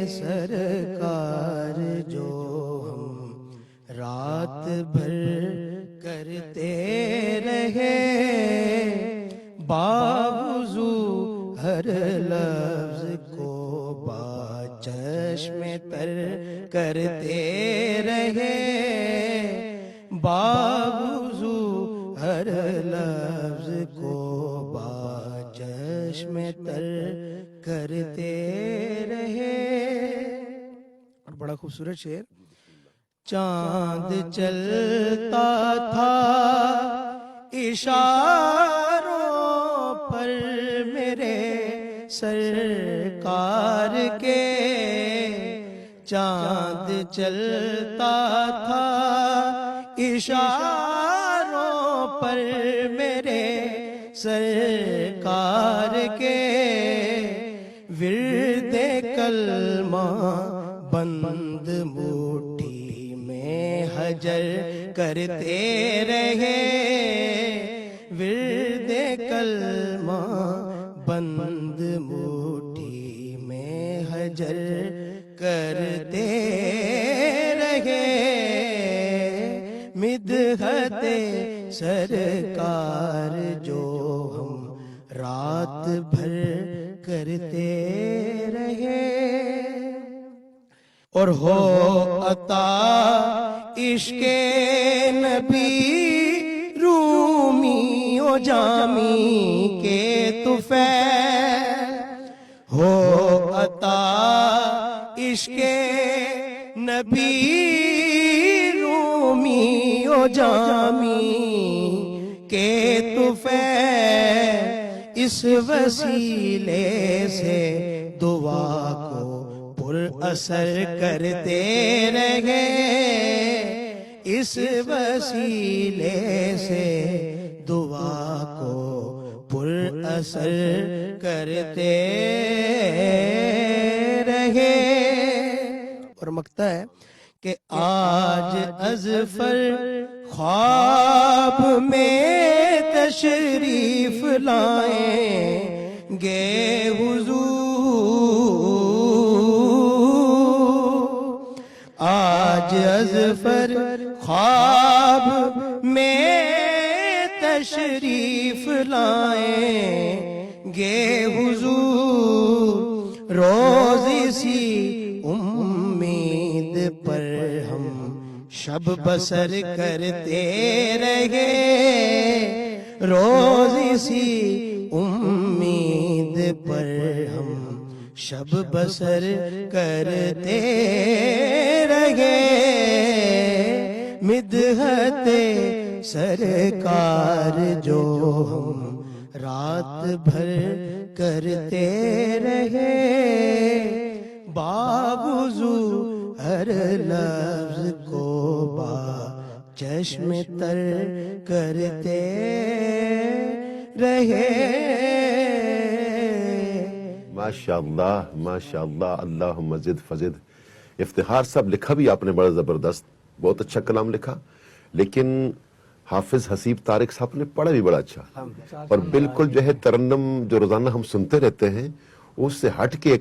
سرکار جو ہم رات بھر کرتے رہے، باوضو ہر لفظ کو باچشم تر کرتے رہے، باوضو ہر لفظ کو باچشم تر کرتے رہے۔ اور بڑا خوبصورت شعر، چاند چلتا تھا اشاروں پر میرے سرکار کے، چاند چلتا تھا اشاروں پر میرے سرکار کے، ورد کلمہ بند مٹھی میں حجر کرتے رہے، ورد کلمہ بند مٹھی میں حجر کرتے رہے، مدحت سرکار جو ہم رات بھر کرتے رہے۔ اور ہو عطا عشق نبی رومی و جامی کے طفیل، ہو عطا عشق نبی رومی و جامی کے طفیل، اس وسیلے سے دعا کو پر اثر کرتے رہے، اس وسیلے سے دعا کو پر اثر کرتے رہے۔ اور مکتا ہے کہ آج اظفر خواب میں تشریف لائیں گے حضور، آج اظفر خواب میں تشریف لائیں گے حضور، روز اسی امید پر ہم شب بسر کرتے رہے، روز اسی امید پر ہم شب بسر کرتے رہے، مدحت سرکار جو ہم رات بھر کرتے رہے، باوضو ہر لفظ کو باچشم تر کرتے رہے۔ ماشاءاللہ ماشاءاللہ، اللہم زد فزد۔ افتخار صاحب، لکھا بھی آپ نے بڑا زبردست، بہت اچھا کلام لکھا، لیکن حافظ حسیب طارق صاحب نے پڑھا بھی بڑا اچھا، اور بالکل جو ہے ترنم جو روزانہ ہم سنتے رہتے ہیں اس سے ہٹ کے